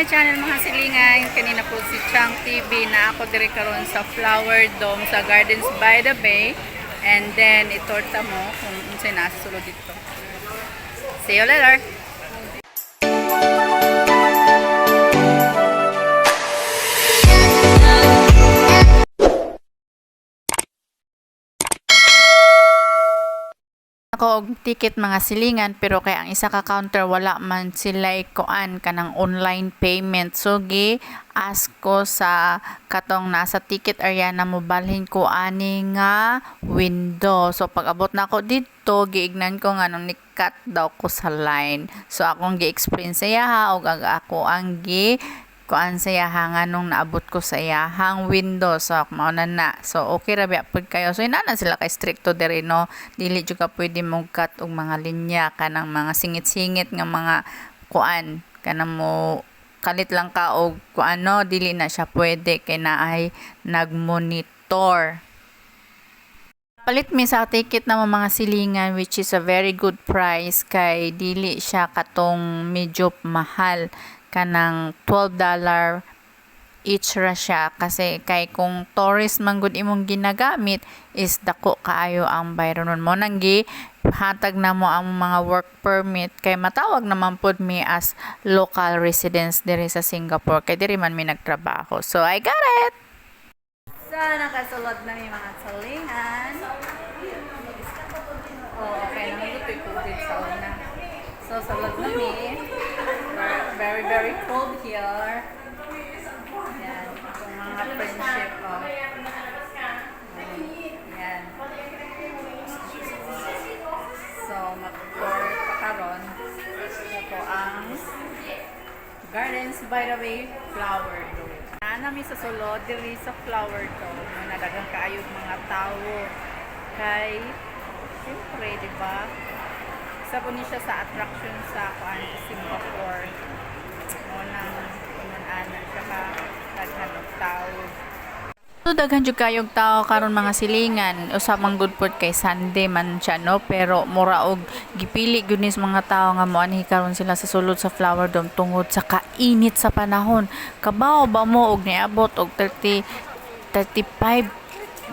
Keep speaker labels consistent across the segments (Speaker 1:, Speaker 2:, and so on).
Speaker 1: my channel mga silingan. Kanina po si Chang TV na ako diri karon sa Flower Dome sa Gardens by the Bay. And then itorta mo kung unsay nasa sulod dito. See you later. Ako og ticket mga silingan pero kay ang isa ka counter wala man sila kuan kanang online payment, so gi ask ko sa katong nasa ticket area na mobalhin ko ani nga window. So pag abot na ako dito giignan ko nga nung nikat daw ko sa line, so akong gi-explain sa iya og ako ang kuan sa iyahang nung naabot ko sa iyahang window, so mao na. So okay ra biya pud kayo, so inanan sila kay stricto diri no, dili jud ka pwede mo cut og mga linya kanang mga singit-singit nga mga kuan kanang mo kalit lang ka og kuan no, dili na siya pwede kay naay nagmonitor. Palit mi sa ticket na mga silingan, which is a very good price kay dili siya katong medyo mahal kanang $12 each ra siya, kasi kay kung tourist man gud imong ginagamit is dako kaayo ang bayranon mo nang hatag na mo ang mga work permit kay matawag naman pod mi as local residents diri sa Singapore kay diri man mi nagtrabaho. So I got it. So nakasulod na mi mga salingan. Oh, okay lang ito tubig sa una. So sulod na mi. Very cold here. Yan, itong mga friendship ko. Yan. So, mag-tour pa karon. Ito ang Gardens by the Bay Flower Dome. Nami sa sulod diri sa Flower Dome. Nadagang kaayog mga tao. Kay, siyempre, di ba? Isa po niya sa attraction sa Singapore. Unang punan-anan siya ka daghan og tao. So daghan jud kayog tao karon mga silingan, usab man good pod kay Sunday man siya no, pero mura og gipili gyud nis mga tao nga moanhi karon sila sa sulod sa Flower Dome tungod sa kainit sa panahon. Kabaw ba mo og niabot og 35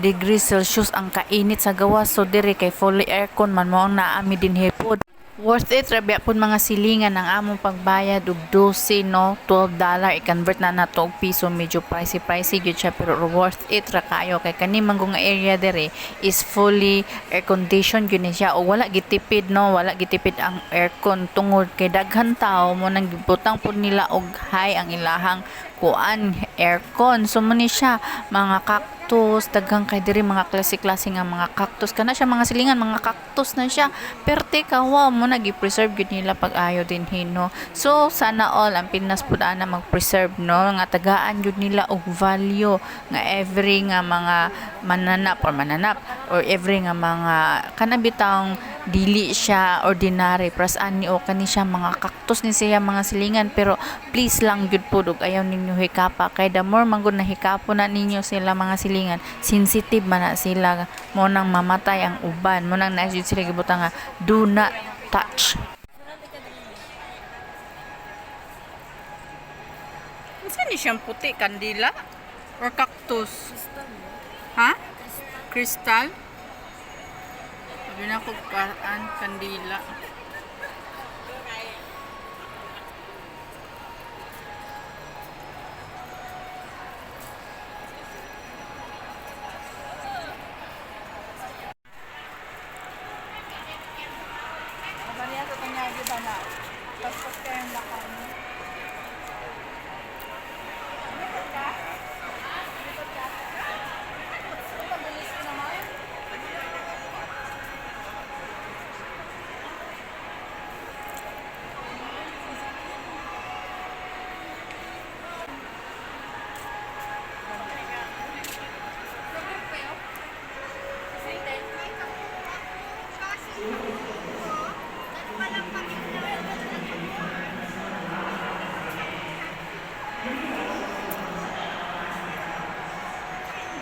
Speaker 1: degrees Celsius ang kainit sa gawas, so diri kay fully aircon man mo ang naami dinhi pod. Worth it rabi pud mga silingan ang among pagbayad og 12 no, $12 i-convert na nato og piso, medyo pricey gyud siya pero worth it ra kayo kay kani man nga area dere is fully air conditioned gyud ni siya o wala gitipid no, wala gitipid ang aircon tungod kay daghan tao mo nang gibutang pud nila og high ang ilahang kuan aircon. So mo ni siya mga cactus, daghang kay diri mga klase-klase nga mga cactus kana siya mga silingan, mga cactus na siya perte kawa mo nagi-preserve gyud nila pag-ayo din hino. So sana all ang Pinas pud ana mag-preserve no, nga tagaan gyud nila og value nga every nga mga mananap or every nga mga kanabitang dili siya ordinary pras ani o kani siya mga cactus ni siya mga silingan, pero please lang gyud pud og ayaw ninyo hikapa kay the more manggod na hikapo na ninyo sila mga silingan, sensitive man na sila mo nang mamatay ang uban, mo nang naisud sila gibutang nga do not touch. Unsa ni siyang puti, kandila or cactus? Ha? Crystal? Sabi na ko kandila.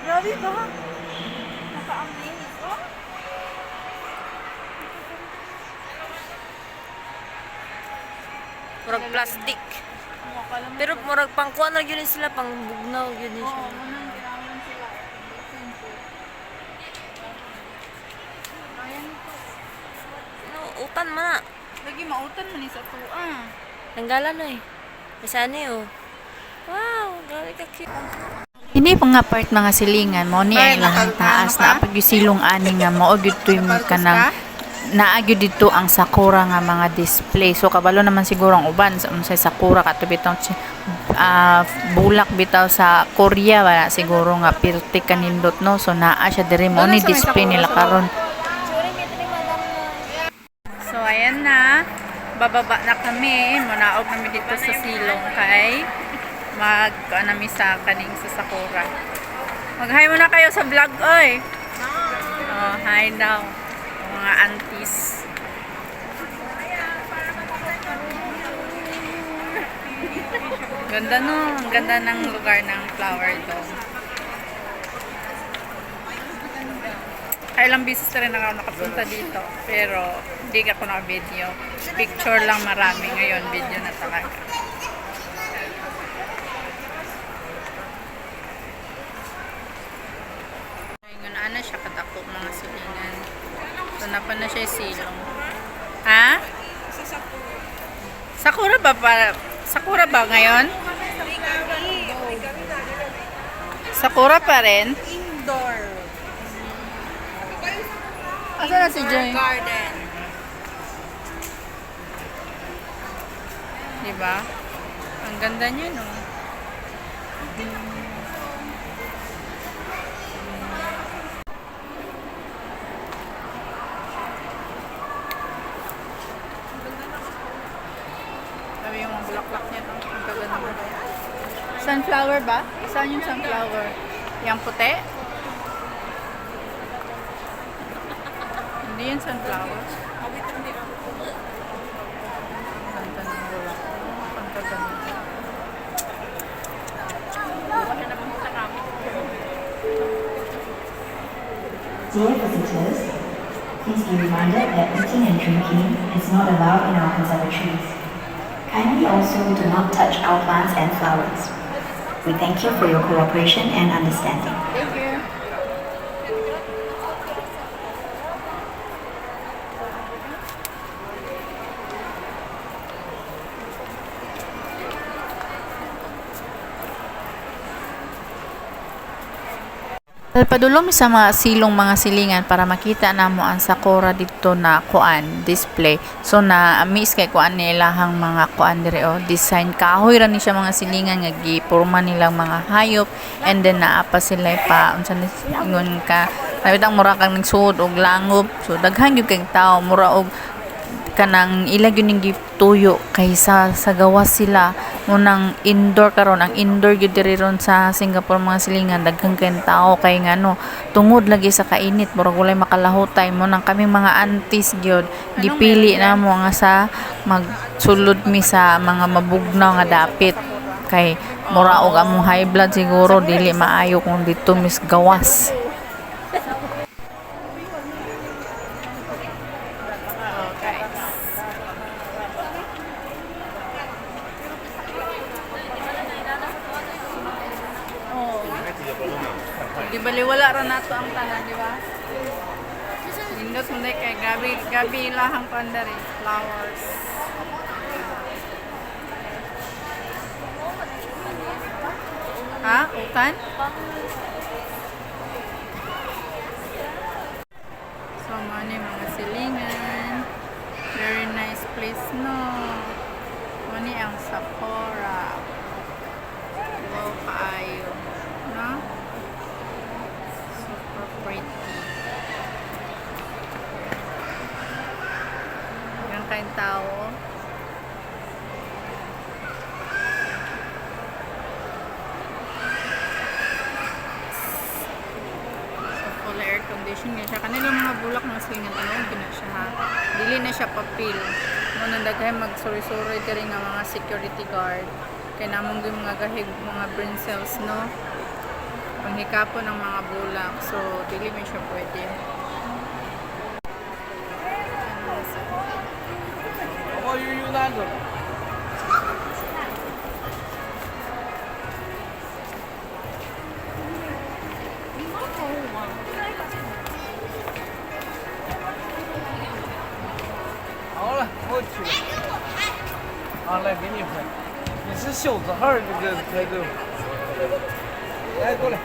Speaker 1: Grabe ba? Naka-amaze. Oh. Purag plastic.
Speaker 2: Pero murag pangkuan ra yun sila, pang bugnaw yun
Speaker 1: Oo,
Speaker 2: siya.
Speaker 1: manang ginawan sila. Ayan po.
Speaker 2: No, utan man na.
Speaker 1: Lagi mautan man ni sa tuwa.
Speaker 2: Nanggalan na eh. Masani oh. Wow, grabe ka cute.
Speaker 3: Hindi pa nga part mga silingan mo ni
Speaker 1: Ay,
Speaker 3: ang lahang taas na pag silong ani nga mo gyud tuy mo kanang naagyo dito ang sakura nga mga display. So kabalo naman siguro ang uban sa unsay sakura kato bitong bulak bitaw sa Korea wala siguro nga pirti kanindot no. So naa siya diri mo ni display nila karon.
Speaker 1: So, ayan na. Bababa na kami. Munaog kami dito sa silong kay nami sa kaning sa Sakura. Mag-hi muna kayo sa vlog, oy. Oh, hi daw. Mga aunties. Ganda no. Ang ganda ng lugar ng flower dome. Kailang beses na rin ako nakapunta dito. Pero, hindi ako naka-video. Picture lang marami. Ngayon, video na talaga. Ngayon, ano siya kadako mga silingan. So, napan na siya silong. Ha? Sakura ba para? Sakura ba ngayon? Sakura pa rin?
Speaker 4: Indoor
Speaker 1: Asa na si Joy?
Speaker 4: garden.
Speaker 1: Diba? Ang ganda niya, no? Sabi yung mga bulaklak niya, no? Ang gaganda. Sunflower ba? Saan yung sunflower? Yung puti? Hindi yung sunflower. Ganda ng bulaklak. Ang gaganda.
Speaker 5: Dear visitors, please be reminded that eating and drinking is not allowed in our conservatories. Kindly also do not touch our plants and flowers. We thank you for your cooperation and understanding.
Speaker 1: Thank you.
Speaker 3: Padulong mi sa mga silong mga silingan para makita namo ang sakura dito na kuan display. So na amis kay kuan nilahang mga kuan dire o design kahoy ra ni siya mga silingan nga giporma nilang mga hayop and then naapa sila pa unsa ni ingon ka nabitang mura kang nagsuod og langob. So daghan gyud kay tao mura og kanang ilag yun yung tuyo kaysa sa gawas sila munang indoor karon ang indoor gyud diri ron sa Singapore mga silingan daghang kay tao kay ngano tungod lagi sa kainit murag walay makalahutay mo nang kaming mga aunties gyud gipili na mo nga sa magsulod mi sa mga mabugnaw nga dapit kay mura og among high blood siguro dili maayo kung dito mis gawas.
Speaker 1: Di baliwala ra nato ang tanan, di ba? Nindot mo kay gabi lahang pandari, flowers. Ha? Utan? So, mga silingan. Very nice place, no? Mani ang Sakura. Wow, kaayo. No? Super pretty. Yung kayong tao. So, full air condition niya siya. Kanilang mga bulak ng silingan, ano, hindi na siya ha. Dili na siya papil. No, nandagay magsuri-suri diri nga mga security guard. Kaya namang yung mga gahig, mga brain cells, no? Panghikapo ng mga bulak. So, dili man siya pwede.
Speaker 4: 你拍，你是小子号这个拍的。来，过来。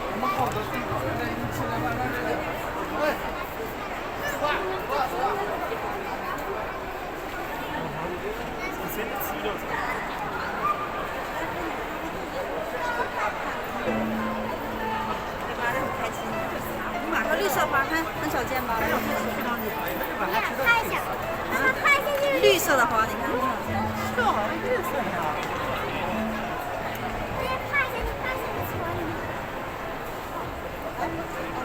Speaker 4: 我们好多地方，你吃来慢慢来。哎，吃饭，吃饭。
Speaker 6: 买个绿色花，看很少见吧？
Speaker 7: 看一下，看一下就是
Speaker 6: 绿色的花，你看。
Speaker 7: 对，看一下，你看一下你喜欢的。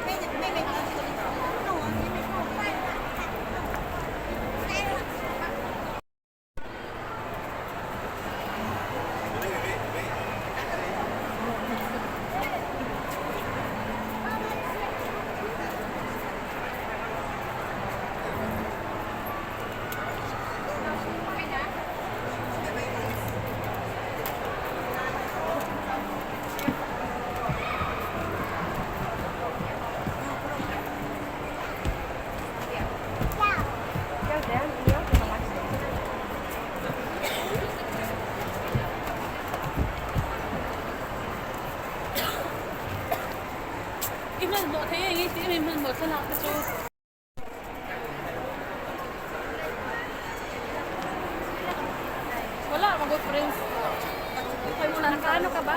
Speaker 7: 妹妹拿这个，那我妹妹帮我换一个。
Speaker 8: Iman, buat saya ini dia memang buat senang tu. Wala, mag-good friends. Kaya mo na, nakaano ka ba?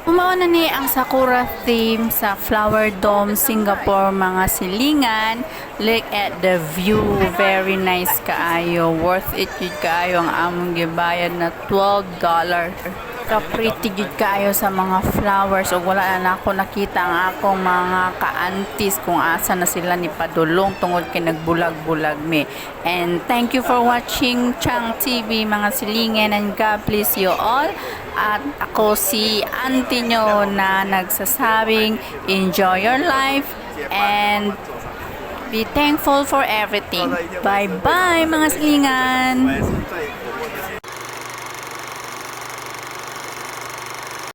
Speaker 3: Umao na ni ang Sakura theme sa Flower Dome, Singapore, mga silingan. Look at the view, very nice kaayo. Worth it yun kaayo ang among gibayad na $12. Ka-pretty jud kaayo sa mga flowers o wala na ako nakita ang akong mga ka-aunties kung asa na sila ni padulong tungod kay nagbulag-bulag me. And thank you for watching Chang TV, mga silingan, and God bless you all. At ako si auntie nyo na nagsasabing enjoy your life and be thankful for everything. Bye-bye mga silingan!